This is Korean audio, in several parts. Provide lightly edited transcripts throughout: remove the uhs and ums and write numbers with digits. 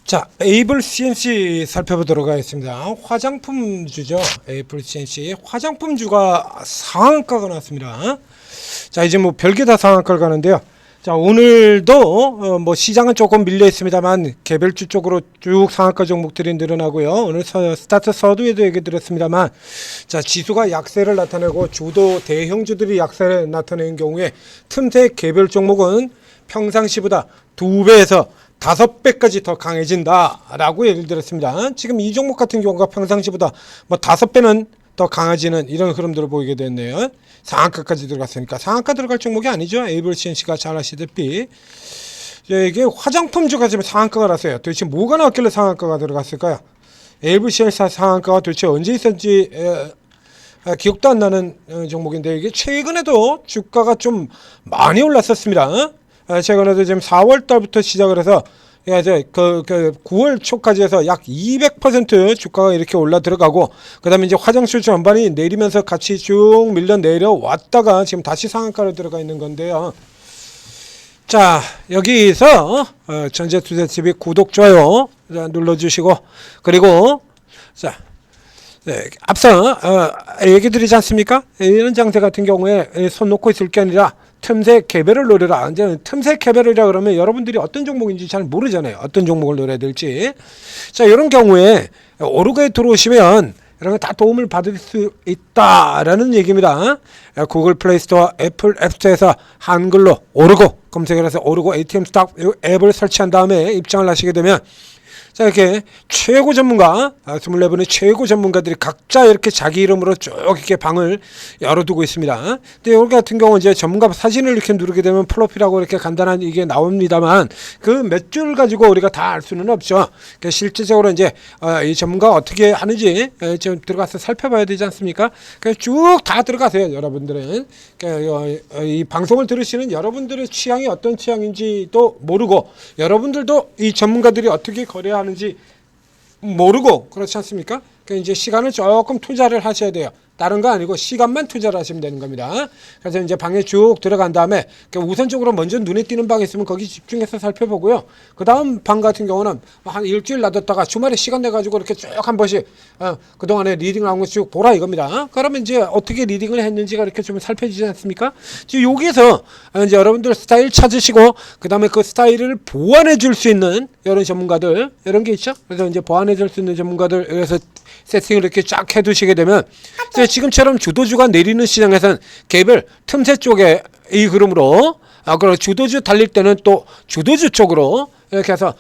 자, 에이블 CNC 살펴보도록 하겠습니다. 화장품주죠. 에이블 CNC 화장품주가 상한가가 나왔습니다. 자, 이제 뭐 별게 다 상한가를 가는데요. 자, 오늘도 뭐 시장은 조금 밀려 있습니다만 개별주 쪽으로 쭉 상한가 종목들이 늘어나고요. 오늘 스타트 서두에도 얘기 드렸습니다만, 자, 지수가 약세를 나타내고 주도 대형주들이 약세를 나타내는 경우에 틈새 개별 종목은 평상시보다 2배에서 5배까지 더 강해진다라고 예를 들었습니다. 지금 이 종목 같은 경우가 평상시보다 뭐 5배는 더 강해지는 이런 흐름들을 보이게 됐네요. 상한가까지 들어갔으니까 상한가 들어갈 종목이 아니죠. 에이블 CNC가 잘 아시다시피 이게 화장품주가 지금 상한가가 났어요. 도대체 뭐가 나왔길래 상한가가 들어갔을까요? 에이블 CNC 상한가가 도대체 언제 있었는지 기억도 안 나는 종목인데, 이게 최근에도 주가가 좀 많이 올랐었습니다. 최근에도 지금 4월 달부터 시작을 해서 이제 그 9월 초까지 해서 약 200% 주가가 이렇게 올라 들어가고, 그다음에 이제 화장실 전반이 내리면서 같이 쭉 밀려 내려왔다가 지금 다시 상한가로 들어가 있는 건데요. 자, 여기서 전재투자TV 구독, 좋아요 눌러주시고, 그리고 자, 앞서 얘기 드리지 않습니까? 이런 장세 같은 경우에 손 놓고 있을 게 아니라 틈새 개별을 노려라. 이제 틈새 개별이라 그러면 여러분들이 어떤 종목인지 잘 모르잖아요. 어떤 종목을 노려야 될지. 자, 이런 경우에 오르고에 들어오시면 이런 거 다 도움을 받을 수 있다라는 얘기입니다. 구글 플레이스토어, 애플 앱스토어에서 한글로 오르고 검색을 해서 오르고 ATM 스탁 앱을 설치한 다음에 입장을 하시게 되면, 자, 이렇게 최고 전문가, 24분의 최고 전문가들이 각자 이렇게 자기 이름으로 쭉 이렇게 방을 열어두고 있습니다. 근데 여기 같은 경우는 이제 전문가 사진을 이렇게 누르게 되면 프로필하고 이렇게 간단한 이게 나옵니다만, 그 몇 줄 가지고 우리가 다 알 수는 없죠. 그러니까 실제적으로 이제 이 전문가가 어떻게 하는지 좀 들어가서 살펴봐야 되지 않습니까? 쭉 다 들어가세요, 여러분들은. 그러니까 이 방송을 들으시는 여러분들의 취향이 어떤 취향인지도 모르고, 여러분들도 이 전문가들이 어떻게 거래하는지 모르고 그렇지 않습니까? 그러니까 이제 시간을 조금 투자를 하셔야 돼요. 다른 거 아니고 시간만 투자를 하시면 되는 겁니다. 그래서 이제 방에 쭉 들어간 다음에 우선적으로 먼저 눈에 띄는 방이 있으면 거기 집중해서 살펴보고요. 그 다음 방 같은 경우는 한 일주일 놔뒀다가 주말에 시간 내가지고 이렇게 쭉 한 번씩 그동안에 리딩을 한 거 쭉 보라 이겁니다. 그러면 이제 어떻게 리딩을 했는지가 이렇게 좀 살펴지지 않습니까? 지금 여기서 이제 여러분들 스타일 찾으시고, 그 다음에 그 스타일을 보완해 줄 수 있는 이런 전문가들, 이런 게 있죠. 그래서 이제 보완해 줄 수 있는 전문가들, 그래서 세팅을 이렇게 쫙 해두시게 되면, 지금처럼 주도주가 내리는 시장에서는 개별 틈새 쪽에 이 흐름으로, 그리고 주도주 달릴 때는 또 주도주 쪽으로 이렇게 해서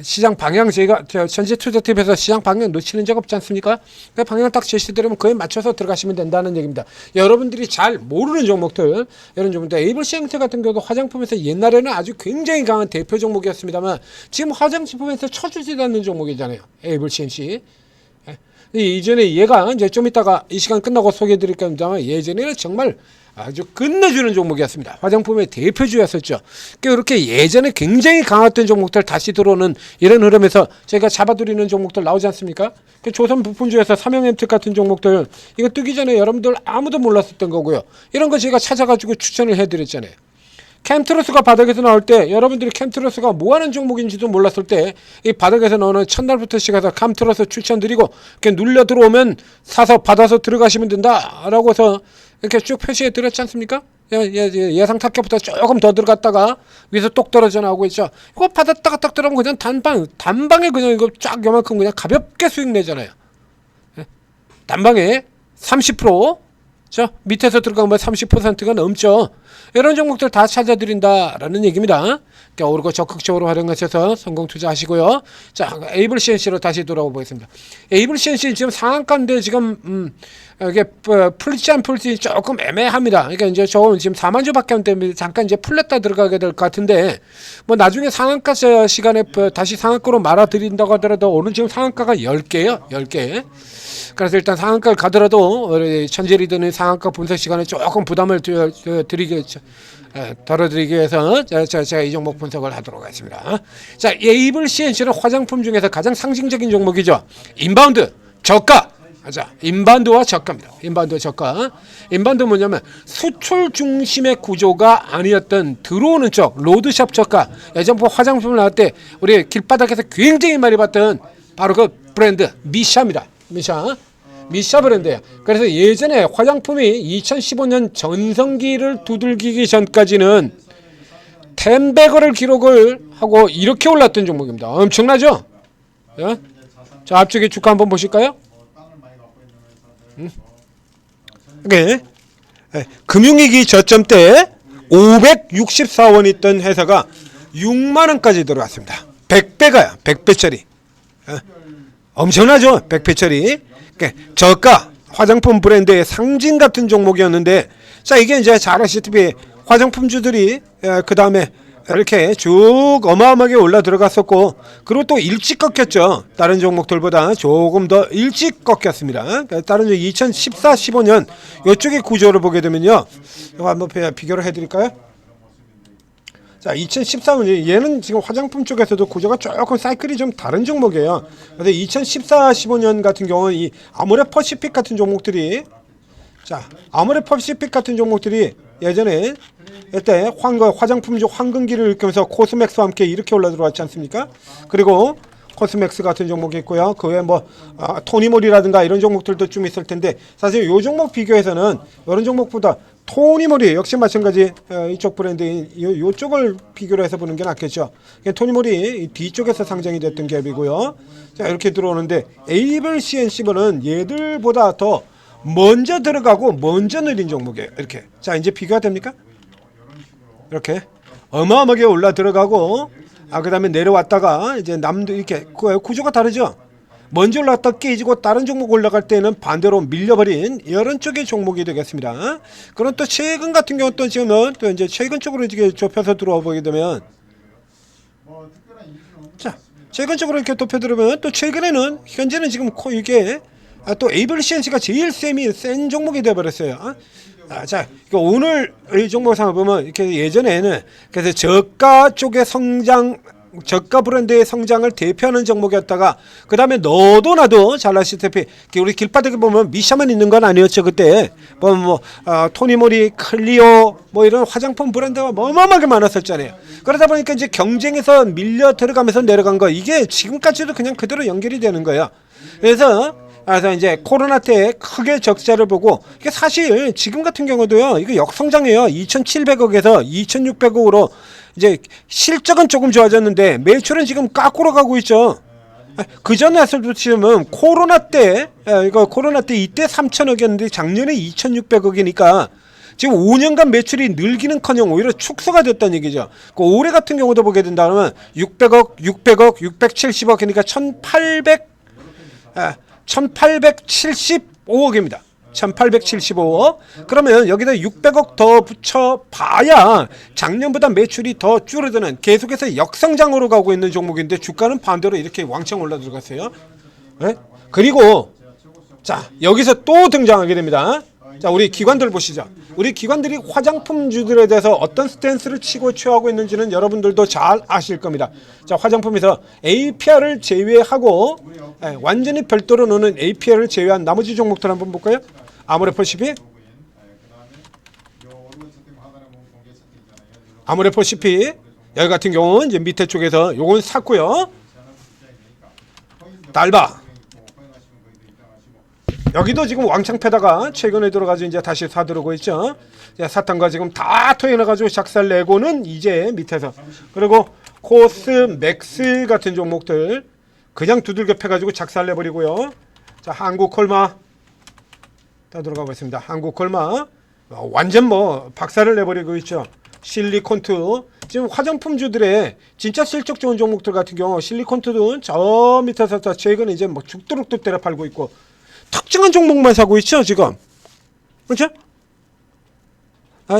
시장 방향, 저희가 전재투자TV에서 시장 방향 놓치는 적 없지 않습니까? 그 방향 딱 제시되면 그에 맞춰서 들어가시면 된다는 얘기입니다. 여러분들이 잘 모르는 종목들, 이런 종목들, 에이블 CNC 같은 경우도 화장품에서 옛날에는 아주 굉장히 강한 대표 종목이었습니다만, 지금 화장품에서 쳐주지도 않는 종목이잖아요, 에이블 CNC. 이전에 얘가 이제 좀 이따가 이 시간 끝나고 소개해 드릴 겁니다만, 예전에는 정말 아주 끝내주는 종목이었습니다. 화장품의 대표주였었죠. 그렇게 예전에 굉장히 강했던 종목들 다시 들어오는 이런 흐름에서 제가 잡아드리는 종목들 나오지 않습니까? 조선 부품주에서 삼형엠텍 같은 종목들, 이거 뜨기 전에 여러분들 아무도 몰랐었던 거고요. 이런 거 제가 찾아가지고 추천을 해드렸잖아요. 캠트로스가 바닥에서 나올 때, 여러분들이 캠트로스가 뭐하는 종목인지도 몰랐을 때, 이 바닥에서 나오는 첫날부터 시작해서 캠트로스 추천드리고, 이렇게 눌려 들어오면 사서 받아서 들어가시면 된다라고 해서 이렇게 쭉 표시해 드렸지 않습니까? 예상 타격보다 조금 더 들어갔다가 위에서 똑 떨어져 나오고 있죠. 이거 받았다가 딱 들어오면 그냥 단방에 그냥 이거 쫙 요만큼 그냥 가볍게 수익 내잖아요. 단방에 30%, 저 밑에서 들어가면 30%가 넘죠. 이런 종목들 다 찾아드린다라는 얘기입니다. 그러니까 오르고 적극적으로 활용하셔서 성공 투자하시고요. 자, 에이블 CNC로 다시 돌아오 보겠습니다. 에이블 CNC 지금 상한가인데 지금 이게 풀지 안 풀지 조금 애매합니다. 그러니까 이제 저는 지금 4만 주밖에 안 되면 잠깐 이제 풀렸다 들어가게 될 것 같은데, 뭐 나중에 상한가 시간에 다시 상한가로 말아드린다고 하더라도 오늘 지금 상한가가 10개예요. 10개. 그래서 일단 상한가를 가더라도 천재리더는 상한가 분석 시간에 조금 부담을 덜어드리기 위해서 제가 이 종목 분석을 하도록 하겠습니다. 자, 에이블 CNC는 화장품 중에서 가장 상징적인 종목이죠. 인바운드, 저가, 자, 인바운드와 저가입니다. 인바운드와 저가. 인바운드 뭐냐면 수출 중심의 구조가 아니었던 들어오는 쪽 로드샵 저가. 예전 화장품을 나올 때 우리 길바닥에서 굉장히 많이 봤던 바로 그 브랜드 미샤입니다. 미샤 브랜드예요. 그래서 예전에 화장품이 2015년 전성기를 두들기기 전까지는 10배거를 기록을 하고 이렇게 올랐던 종목입니다. 엄청나죠? 예? 자, 앞쪽에 주가 한번 보실까요? 네. 금융위기 저점 때 564원 있던 회사가 6만원까지 들어왔습니다. 100배가야. 100배짜리. 엄청나죠? 100배짜리. 저가 화장품 브랜드의 상징 같은 종목이었는데, 자, 이게 이제 잘 아시다시피 화장품주들이 그 다음에 이렇게 쭉 어마어마하게 올라 들어갔었고, 그리고 또 일찍 꺾였죠. 다른 종목들보다 조금 더 일찍 꺾였습니다. 다른 2014, 15년 이쪽의 구조를 보게 되면요, 이거 한번 비교를 해드릴까요? 자, 2014년 얘는 지금 화장품 쪽에서도 구조가 조금 사이클이 좀 다른 종목이에요. 그래서 2014, 15년 같은 경우는 이 아모레퍼시픽 같은 종목들이, 자, 아모레퍼시픽 같은 종목들이 예전에 이때 화장품주 황금기를 일으키면서 코스맥스와 함께 이렇게 올라 들어왔지 않습니까? 그리고 코스맥스 같은 종목이 있고요. 그 외에 뭐 토니모리라든가 이런 종목들도 좀 있을 텐데, 사실 이 종목 비교해서는 이런 종목보다 토니모리 역시 마찬가지 이쪽 브랜드인 이쪽을 비교를 해서 보는 게 낫겠죠. 토니모리 뒤쪽에서 상장이 됐던 갭이고요. 자, 이렇게 들어오는데 에이블 CNC는 얘들보다 더 먼저 들어가고 먼저 느린 종목이에요. 이렇게. 자, 이제 비교가 됩니까? 이렇게 어마어마하게 올라 들어가고, 그 다음에 내려왔다가 이제 남도 이렇게 구조가 다르죠. 먼저 올라갔다 깨지고 다른 종목 올라갈 때는 반대로 밀려버린 이런 쪽의 종목이 되겠습니다. 그럼 또 최근 같은 경우 또 지금은 또 이제 최근 쪽으로 이렇게 좁혀서 들어와 보게 되면, 자, 최근 쪽으로 이렇게 좁혀 들어오면 또 최근에는 현재는 지금 이게 또 에이블 CNC가 제일 센 종목이 되어버렸어요. 자, 오늘 이 종목상을 보면 이렇게 예전에는 그래서 저가 쪽의 성장, 저가 브랜드의 성장을 대표하는 종목이었다가, 그 다음에 너도 나도 잘 아시다시피 우리 길바닥에 보면 미샤만 있는 건 아니었죠. 그때 토니모리, 클리오 뭐 이런 화장품 브랜드가 어마어마하게 많았었잖아요. 그러다 보니까 이제 경쟁에서 밀려 들어가면서 내려간 거, 이게 지금까지도 그냥 그대로 연결이 되는 거예요. 그래서 이제 코로나 때 크게 적자를 보고, 이게 사실 지금 같은 경우도요, 이거 역성장이에요. 2,700억에서 2,600억으로 이제 실적은 조금 좋아졌는데 매출은 지금 깎으러 가고 있죠. 그 전에 했을 지금은 코로나 때 이때 3,000억이었는데 작년에 2,600억이니까 지금 5년간 매출이 늘기는커녕 오히려 축소가 됐다는 얘기죠. 그 올해 같은 경우도 보게 된다면 600억, 670억, 그러니까 1,875억입니다. 1,875억. 그러면 여기다 600억 더 붙여봐야 작년보다 매출이 더 줄어드는, 계속해서 역성장으로 가고 있는 종목인데 주가는 반대로 이렇게 왕창 올라 들어갔어요. 네? 그리고 자, 여기서 또 등장하게 됩니다. 자, 우리 기관들 보시죠. 우리 기관들이 화장품주들에 대해서 어떤 스탠스를 치고 취하고 있는지는 여러분들도 잘 아실 겁니다. 자, 화장품에서 APR을 제외하고 완전히 별도로 노는 APR을 제외한 나머지 종목들 한번 볼까요? 아모레퍼시픽, 여기 같은 경우는 이제 밑에 쪽에서 요건 샀고요. 달바, 여기도 지금 왕창 패다가 최근에 들어가지고 이제 다시 사들어오고 있죠. 사탕과 지금 다 토해놔가지고 작살 내고는 이제 밑에서, 그리고 코스맥스 같은 종목들 그냥 두들겨 패가지고 작살 내버리고요. 자, 한국콜마 다 들어가 보겠습니다. 한국콜마 완전 뭐 박살을 내버리고 있죠. 실리콘투, 지금 화장품주들의 진짜 실적 좋은 종목들 같은 경우 실리콘투도 저 밑에서 최근에 이제 뭐 죽도록 또 때려 팔고 있고, 특정한 종목만 사고 있죠 지금. 그렇죠?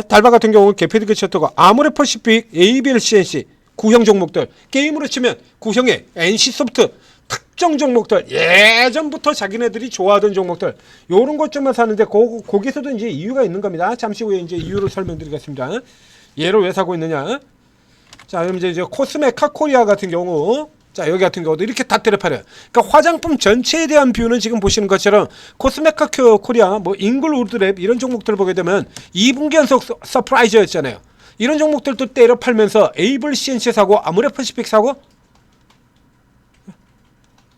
달바 같은 경우는 개피드 개처토가 아모레퍼시픽, ABL CNC 구형 종목들, 게임으로 치면 구형의 NC소프트 특정 종목들, 예전부터 자기네들이 좋아하던 종목들, 요런 것좀만 사는데 거기서도 이제 이유가 있는 겁니다. 잠시 후에 이제 이유를 설명드리겠습니다. 얘를 왜 사고 있느냐? 자, 그럼 이제 코스메카 코리아 같은 경우, 자, 여기 같은 경우도 이렇게 다 때려팔아요. 그러니까 화장품 전체에 대한 뷰는 지금 보시는 것처럼 코스메카 코리아, 뭐 잉글우드랩 이런 종목들 보게 되면 2분기 연속 서프라이즈였잖아요. 이런 종목들도 때려팔면서 에이블 CNC 사고, 아모레퍼시픽 사고,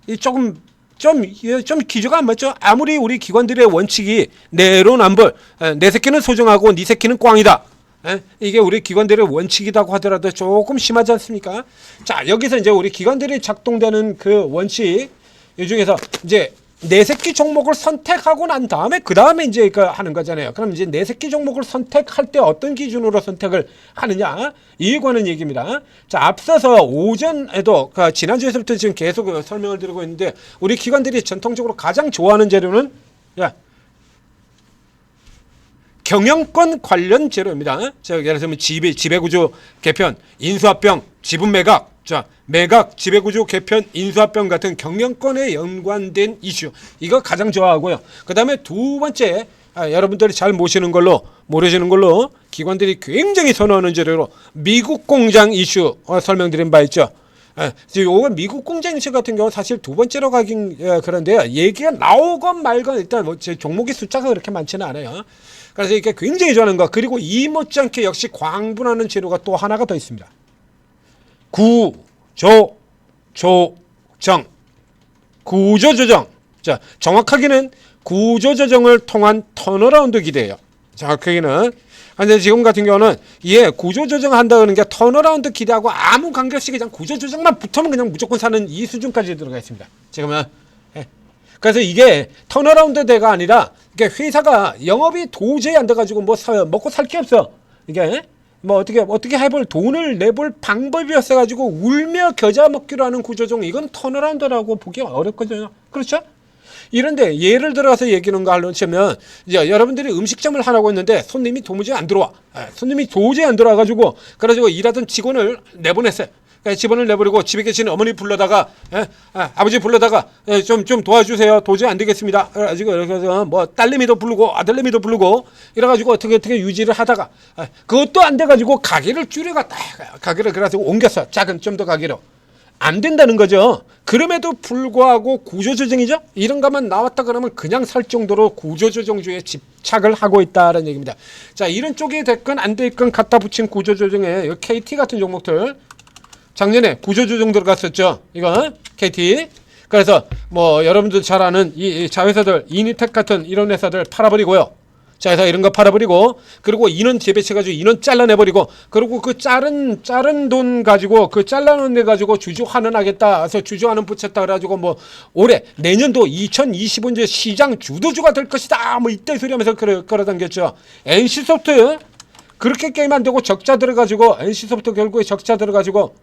이 조금 좀 기조가 안 맞죠? 아무리 우리 기관들의 원칙이 내로남불, 내 새끼는 소중하고 네 새끼는 꽝이다. 이게 우리 기관들의 원칙이라고 하더라도 조금 심하지 않습니까? 자, 여기서 이제 우리 기관들이 작동되는 그 원칙 이 중에서 이제 네 새끼 종목을 선택하고 난 다음에 그 다음에 이제 하는 거잖아요. 그럼 이제 네 새끼 종목을 선택할 때 어떤 기준으로 선택을 하느냐 이에 관한 얘기입니다. 자, 앞서서 오전에도 지난주에서부터 지금 계속 설명을 드리고 있는데 우리 기관들이 전통적으로 가장 좋아하는 재료는 경영권 관련 재료입니다. 자, 예를 들면 지배구조 개편, 인수합병, 지분 매각, 자, 매각, 지배구조 개편, 인수합병 같은 경영권에 연관된 이슈, 이거 가장 좋아하고요. 그 다음에 두 번째, 여러분들이 잘 모르시는 걸로 기관들이 굉장히 선호하는 재료로 미국 공장 이슈 설명드린 바 있죠. 요거 미국 공장 이슈 같은 경우 사실 두 번째로 가긴 그런데요. 얘기가 나오건 말건 일단 뭐 제 종목의 숫자가 그렇게 많지는 않아요. 그래서 이게 굉장히 좋아하는 거. 그리고 이 못지않게 역시 광분하는 재료가 또 하나가 더 있습니다. 구조조정. 자, 정확하게는 구조조정을 통한 턴어라운드 기대예요. 정확하게는. 근데 지금 같은 경우는 구조조정 한다는 게 턴어라운드 기대하고 아무 관계없이 그냥 구조조정만 붙으면 그냥 무조건 사는 이 수준까지 들어가 있습니다. 지금은. 그래서 이게 턴어라운드 대가 아니라 이게 회사가 영업이 도저히 안 돼가지고 뭐 먹고 살 게 없어. 이게 뭐 어떻게 해볼 돈을 내볼 방법이 없어가지고 울며 겨자 먹기로 하는 구조조정, 이건 턴어라운드라고 보기 어렵거든요. 그렇죠? 이런데 예를 들어서 얘기는 거 하려면 이제 여러분들이 음식점을 하라고 했는데 손님이 도무지 안 들어와. 손님이 도저히 안 들어와가지고 그래가지고 일하던 직원을 내보냈어요. 집원을 내버리고 집에 계신 어머니 불러다가 아버지 불러다가 좀 도와주세요. 도저히 안 되겠습니다. 그래서 뭐 딸내미도 부르고 아들내미도 부르고 이래가지고 어떻게 유지를 하다가 그것도 안 돼가지고 가게를 줄여갔다. 가게를 그래가지고 옮겼어. 작은 좀 더 가게로. 안 된다는 거죠. 그럼에도 불구하고 구조조정이죠. 이런 것만 나왔다 그러면 그냥 살 정도로 구조조정주의에 집착을 하고 있다는 얘기입니다. 자, 이런 쪽이 됐건 안 됐건 갖다 붙인 구조조정에 KT 같은 종목들 작년에 구조조정 들어갔었죠. 이거 KT. 그래서 뭐 여러분들 잘 아는 이 자회사들 이니텍 같은 이런 회사들 팔아버리고요. 자회사 이런 거 팔아버리고 그리고 인원 재배치해가지고 인원 잘라내버리고 그리고 그 자른 돈 가지고 그 잘라놓은 데 가지고 주주환원하겠다. 그래서 주주환원 붙였다 그래가지고 뭐 올해 내년도 2025년 시장 주도주가 될 것이다. 뭐 이때 소리 하면서 끌어당겼죠. NC소프트 그렇게 게임 안 되고 적자 들어가지고 NC소프트 결국에 적자 들어가지고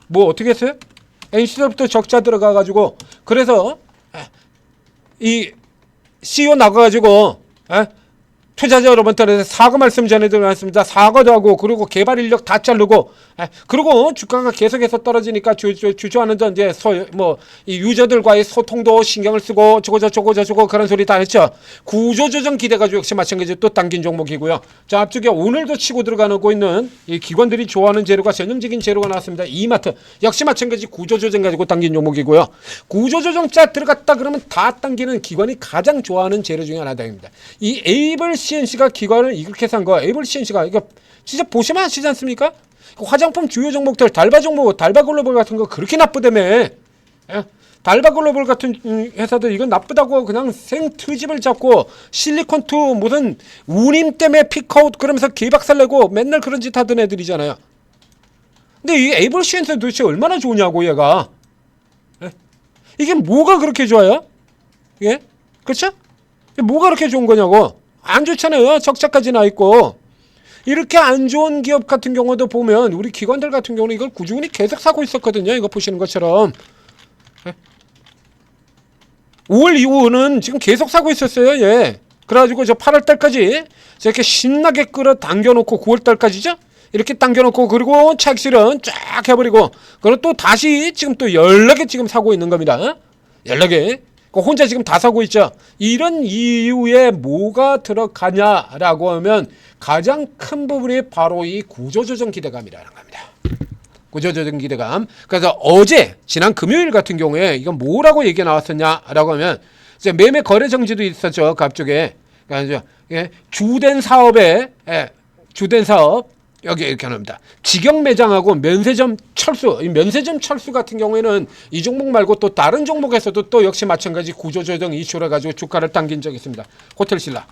뭐 어떻게 했어요? NC소프트 적자 들어가가지고 그래서 이 CEO 나가가지고 투자자 여러분들한테 사과 말씀 전해드리겠습니다. 사과도 하고 그리고 개발 인력 다 자르고 그리고 주가가 계속해서 떨어지니까 주저하는 이제 이 유저들과의 소통도 신경을 쓰고 저거 그런 소리 다 했죠. 구조조정 기대가지고 역시 마찬가지로 또 당긴 종목이고요. 자, 앞쪽에 오늘도 치고 들어가고 있는 이 기관들이 좋아하는 재료가 전형적인 재료가 나왔습니다. 이마트 역시 마찬가지 구조조정 가지고 당긴 종목이고요. 구조조정 짜 들어갔다 그러면 다 당기는 기관이 가장 좋아하는 재료 중에 하나입니다. 이 에이블 CNC가 기관을 이렇게 산 거. 에이블 CNC가 이거 진짜 보시면 아시지 않습니까? 화장품 주요 종목들 달바 글로벌 같은 거 그렇게 나쁘다며. 달바 글로벌 같은 회사들 이건 나쁘다고 그냥 생트집을 잡고 실리콘투 무슨 운임 때문에 픽아웃 그러면서 개박살내고 맨날 그런 짓 하던 애들이잖아요. 근데 이 에이블 CNC 도대체 얼마나 좋으냐고 얘가. 이게 뭐가 그렇게 좋아요? 예? 그렇죠? 뭐가 그렇게 좋은 거냐고. 안 좋잖아요. 적자까지 나 있고. 이렇게 안 좋은 기업 같은 경우도 보면 우리 기관들 같은 경우는 이걸 꾸준히 계속 사고 있었거든요. 이거 보시는 것처럼 5월 이후는 지금 계속 사고 있었어요. 예. 그래가지고 저 8월 달까지 이렇게 신나게 끌어당겨놓고 9월 달까지죠. 이렇게 당겨놓고 그리고 차익실은 쫙 해버리고 그리고 또 다시 지금 또 연락에 지금 사고 있는 겁니다. 연락에. 혼자 지금 다 사고 있죠. 이런 이유에 뭐가 들어가냐라고 하면 가장 큰 부분이 바로 이 구조조정 기대감이라는 겁니다. 구조조정 기대감. 그래서 어제 지난 금요일 같은 경우에 이건 뭐라고 얘기가 나왔었냐라고 하면 이제 매매 거래 정지도 있었죠. 그 앞쪽에. 그러니까 주된 사업에 주된 사업 여기 이렇게 합니다. 직영 매장하고 면세점 철수. 이 면세점 철수 같은 경우에는 이 종목 말고 또 다른 종목에서도 또 역시 마찬가지 구조조정 이슈를 가지고 주가를 당긴 적이 있습니다. 호텔신라.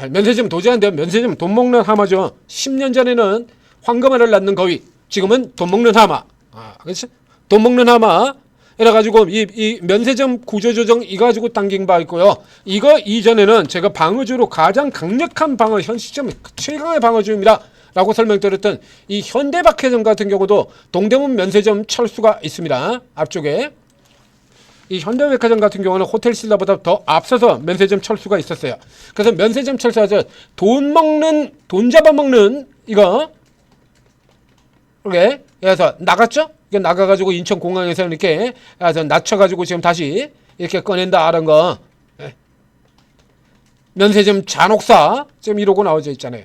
면세점 도저히 안 돼요. 면세점 돈 먹는 하마죠. 10년 전에는 황금알을 낳는 거위, 지금은 돈 먹는 하마. 그렇지? 돈 먹는 하마. 이래가지고 이 면세점 구조조정 이거 가지고 당긴 바 있고요. 이거 이전에는 제가 방어주로 가장 강력한 방어, 현 시점 최강의 방어주입니다 라고 설명드렸던 이 현대백화점 같은 경우도 동대문 면세점 철수가 있습니다. 앞쪽에 이 현대백화점 같은 경우는 호텔신라보다 더 앞서서 면세점 철수가 있었어요. 그래서 면세점 철수하죠. 돈 잡아먹는 이거 이렇게 해서 나갔죠. 이게 나가가지고 인천공항에서 이렇게 낮춰가지고 지금 다시 이렇게 꺼낸다 하는 거. 면세점 잔혹사 지금 이러고 나와져 있잖아요.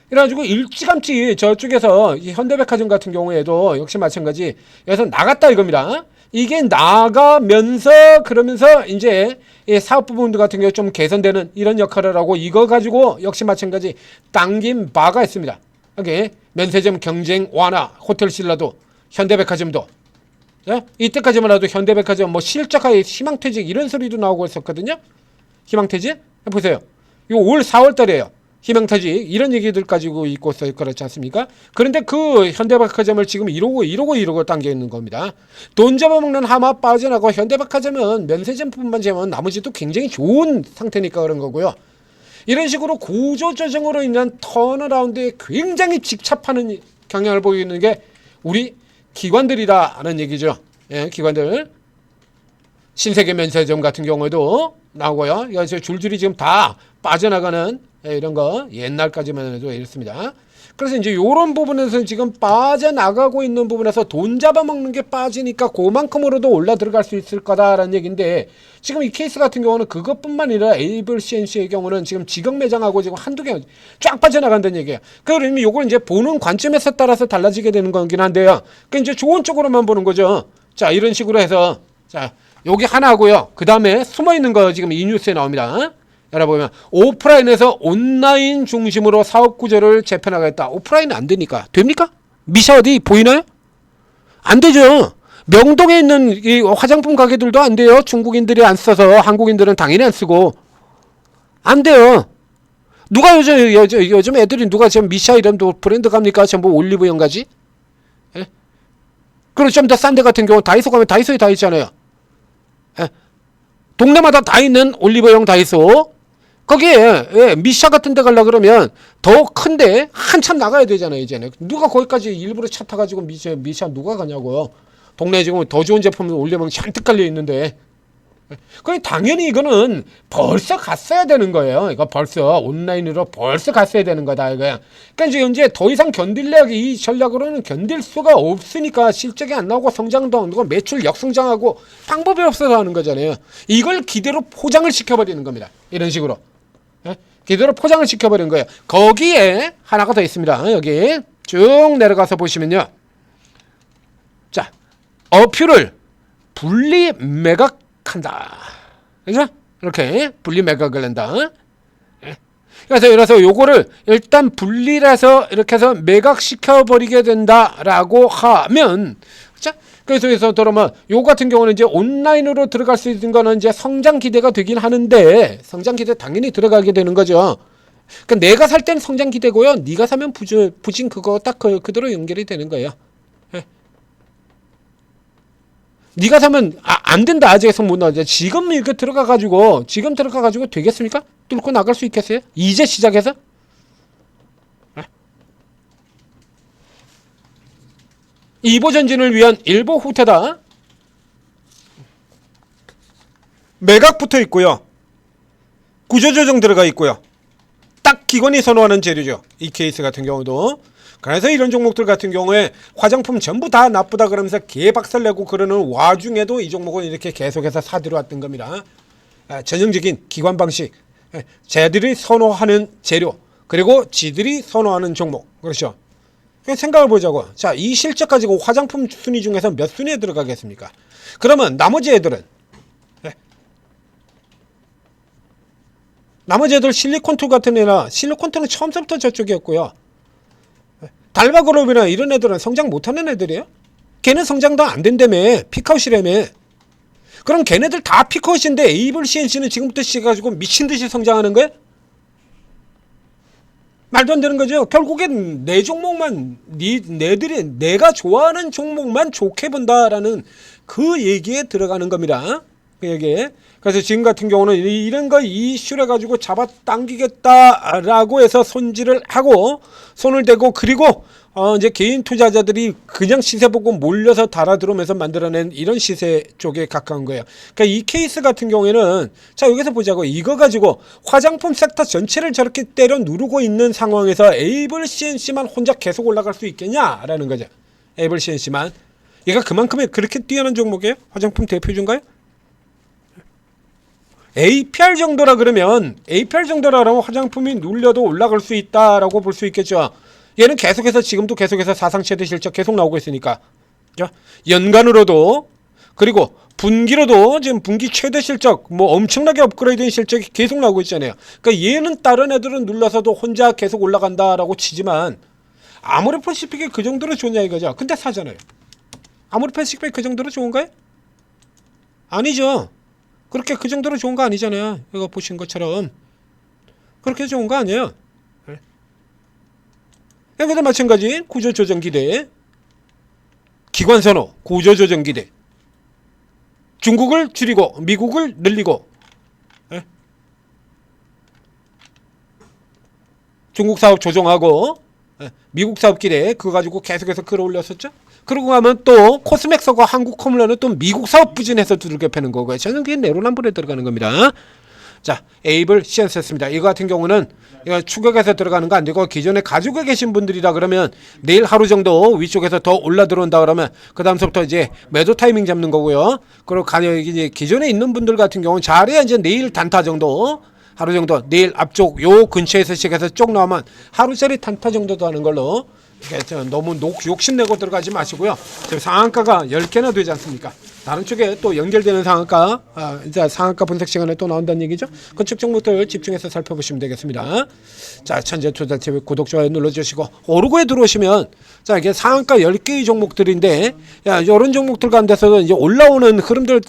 그래가지고 일찌감치 저쪽에서 이 현대백화점 같은 경우에도 역시 마찬가지 여기서 나갔다 이겁니다. 이게 나가면서 그러면서 이제 이 사업 부분들 같은 경우 좀 개선되는 이런 역할을 하고 이거 가지고 역시 마찬가지 당긴 바가 있습니다. 여기 면세점 경쟁 완화, 호텔신라도 현대백화점도 이때까지만 해도 현대백화점 뭐 실적하에 희망퇴직 이런 소리도 나오고 있었거든요. 희망퇴직 보세요. 이거 올 4월달이에요. 희망퇴직 이런 얘기들 가지고 있고 있어요. 그렇지 않습니까? 그런데 그 현대백화점을 지금 이러고 당겨 있는 겁니다. 돈 잡아먹는 하마 빠져나고 현대백화점은 면세점뿐만 제면 나머지도 굉장히 좋은 상태니까 그런 거고요. 이런 식으로 구조조정으로 인한 턴어라운드에 굉장히 직접하는 경향을 보이고 있는 게 우리 기관들이다라는 얘기죠. 예, 기관들. 신세계 면세점 같은 경우에도 나오고요. 여기서 줄줄이 지금 다 빠져나가는 이런 거 옛날까지만 해도 이렇습니다. 그래서 이제 이런 부분에서 지금 빠져나가고 있는 부분에서 돈 잡아먹는 게 빠지니까 그만큼으로도 올라 들어갈 수 있을 거다라는 얘기인데 지금 이 케이스 같은 경우는 그것뿐만 아니라 에이블 CNC의 경우는 지금 직영 매장하고 지금 한두 개 쫙 빠져나간다는 얘기예요. 그러면 요걸 이제 보는 관점에서 따라서 달라지게 되는 거긴 한데요. 그 이제 좋은 쪽으로만 보는 거죠. 자, 이런 식으로 해서 자, 여기 하나 하고요. 그 다음에 숨어 있는 거 지금 이 뉴스에 나옵니다. 여러분 오프라인에서 온라인 중심으로 사업 구조를 재편하겠다. 오프라인은 안 되니까. 됩니까? 미샤 어디 보이나요? 안 되죠. 명동에 있는 이 화장품 가게들도 안 돼요. 중국인들이 안 써서 한국인들은 당연히 안 쓰고 안 돼요. 누가 요즘 애들이 누가 지금 미샤 이런 브랜드 갑니까? 전부 올리브영 가지? 예? 그리고 좀 더 싼 데 같은 경우 다이소 가면 다이소에 다 있잖아요. 예? 동네마다 다 있는 올리브영 다이소 거기에 미샤 같은 데 가려고 그러면 더 큰데 한참 나가야 되잖아요. 이제는 누가 거기까지 일부러 차 타가지고 미샤 누가 가냐고요. 동네에 지금 더 좋은 제품을 올리면 잔뜩 깔려 있는데 그 당연히 이거는 벌써 갔어야 되는 거예요. 이거 벌써 온라인으로 벌써 갔어야 되는 거다 이거야. 그러니까 이제 더 이상 이 전략으로는 견딜 수가 없으니까 실적이 안 나오고 성장도 안 되고 매출 역성장하고 방법이 없어서 하는 거잖아요. 이걸 기대로 포장을 시켜버리는 겁니다. 이런 식으로 기대로 포장을 시켜버리는 거예요. 거기에 하나가 더 있습니다. 여기 쭉 내려가서 보시면요. 자, 어퓨를 분리 매각한다. 그죠? 이렇게 분리 매각을 한다. 그래서 요거를 일단 분리를 해서 이렇게 해서 매각시켜 버리게 된다라고 하면, 그죠? 그래서 그러면 요 같은 경우는 이제 온라인으로 들어갈 수 있는 거는 이제 성장 기대가 되긴 하는데 성장 기대 당연히 들어가게 되는 거죠. 그러니까 내가 살 땐 성장 기대고요. 네가 사면 부진 그거 딱 그대로 연결이 되는 거예요. 네가 사면 안 된다. 아직에서 못 나오죠. 지금 이렇게 들어가가지고 되겠습니까? 뚫고 나갈 수 있겠어요? 이제 시작해서? 이보 전진을 위한 일보 후퇴다. 매각 붙어 있고요. 구조조정 들어가 있고요. 딱 기관이 선호하는 재료죠. 이 케이스 같은 경우도. 그래서 이런 종목들 같은 경우에 화장품 전부 다 나쁘다 그러면서 개박살내고 그러는 와중에도 이 종목은 이렇게 계속해서 사들여왔던 겁니다. 전형적인 기관 방식, 쟤들이 선호하는 재료, 그리고 지들이 선호하는 종목. 그렇죠. 그냥 생각을 보자고. 자, 이 실적 가지고 화장품 순위 중에서 몇 순위에 들어가겠습니까? 그러면 나머지 애들은, 네. 나머지 애들 실리콘투 같은 애나, 실리콘투는 처음부터 저쪽이었고요. 달바그룹이나 이런 애들은 성장 못하는 애들이에요. 걔는 성장도 안 된다며. 픽아웃이라며. 그럼 걔네들 다 픽아웃인데 에이블 CNC는 지금부터 시작해가지고 미친듯이 성장하는 거야? 말도 안 되는 거죠. 결국엔 내 종목만, 내들이 내가 좋아하는 종목만 좋게 본다라는 그 얘기에 들어가는 겁니다. 그 얘기에. 그래서 지금 같은 경우는 이런 거 이슈를 가지고 잡아당기겠다라고 해서 손질을 하고 손을 대고, 그리고 이제 개인 투자자들이 그냥 시세 보고 몰려서 달아들어오면서 만들어낸 이런 시세 쪽에 가까운 거예요. 그러니까 이 케이스 같은 경우에는, 자, 여기서 보자고. 이거 가지고 화장품 섹터 전체를 저렇게 때려 누르고 있는 상황에서 에이블 CNC만 혼자 계속 올라갈 수 있겠냐라는 거죠. 에이블 CNC만. 얘가 그만큼의 그렇게 뛰어난 종목이에요? 화장품 대표주인가요? APR 정도라 그러면, APR 정도라면 화장품이 눌려도 올라갈 수 있다라고 볼 수 있겠죠. 얘는 계속해서, 지금도 계속해서 사상 최대 실적 계속 나오고 있으니까. 연간으로도, 그리고 분기로도 지금 분기 최대 실적, 뭐 엄청나게 업그레이드된 실적이 계속 나오고 있잖아요. 그러니까 얘는 다른 애들은 눌러서도 혼자 계속 올라간다라고 치지만, 아모레 퍼시픽이 그 정도로 좋냐 이거죠. 근데 사잖아요. 아모레 퍼시픽이 그 정도로 좋은가요? 아니죠. 그렇게 그 정도로 좋은 거 아니잖아요. 이거 보신 것처럼 그렇게 좋은 거 아니에요. 여기도 마찬가지. 구조조정 기대, 기관선호, 구조조정 기대. 중국을 줄이고 미국을 늘리고, 중국 사업 조정하고 미국 사업 기대 그거 가지고 계속해서 끌어올렸었죠. 그러고 가면 또 코스맥스하고 한국커뮤러는 또 미국 사업 부진해서 두들겨 패는 거고요. 저는 그게 내로남불에 들어가는 겁니다. 자, 에이블 CNC였습니다. 이거 같은 경우는 이거 추격해서 들어가는 거 안 되고, 기존에 가지고 계신 분들이라 그러면 내일 하루 정도 위쪽에서 더 올라 들어온다 그러면 그 다음서부터 이제 매도 타이밍 잡는 거고요. 그리고 이제 기존에 있는 분들 같은 경우는 잘해야 이제 내일 단타 정도, 하루 정도, 내일 앞쪽 요 근처에서 시작해서 쭉 나오면 하루짜리 단타 정도도 하는 걸로. 너무 욕심내고 들어가지 마시고요. 지금 상한가가 10개나 되지 않습니까? 다른 쪽에 또 연결되는 상한가, 이제 상한가 분석 시간에 또 나온다는 얘기죠. 그쪽 종목들 집중해서 살펴보시면 되겠습니다. 자, 천재투자TV 구독, 좋아요 눌러주시고, 오르고에 들어오시면, 자, 이게 상한가 10개의 종목들인데, 야, 이런 종목들 가운데서 이제 올라오는 흐름들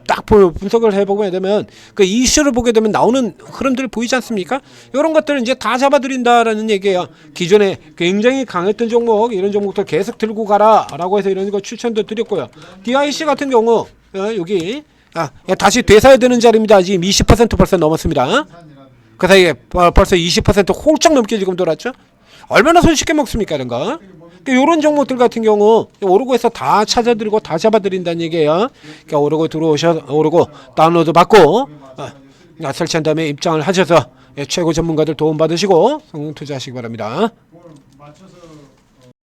딱 분석을 해보게 되면, 그 이슈를 보게 되면 나오는 흐름들 보이지 않습니까? 이런 것들을 이제 다 잡아드린다라는 얘기예요. 기존에 굉장히 강했던 종목, 이런 종목들 계속 들고 가라라고 해서 이런 거 추천도 드렸고요. DIC 같은 경우, 여기 다시 되사야 되는 자리입니다. 지금 20% 벌써 넘었습니다. 그 사이에 벌써 20% 홀짝 넘게 지금 돌았죠. 얼마나 손쉽게 먹습니까 이런 거. 이런 종목들 같은 경우 오르고 해서 다 찾아드리고 다 잡아드린다는 얘기예요. 그러니까 오르고 다운로드 받고 설치한 다음에 입장을 하셔서 최고 전문가들 도움 받으시고 성공 투자하시기 바랍니다.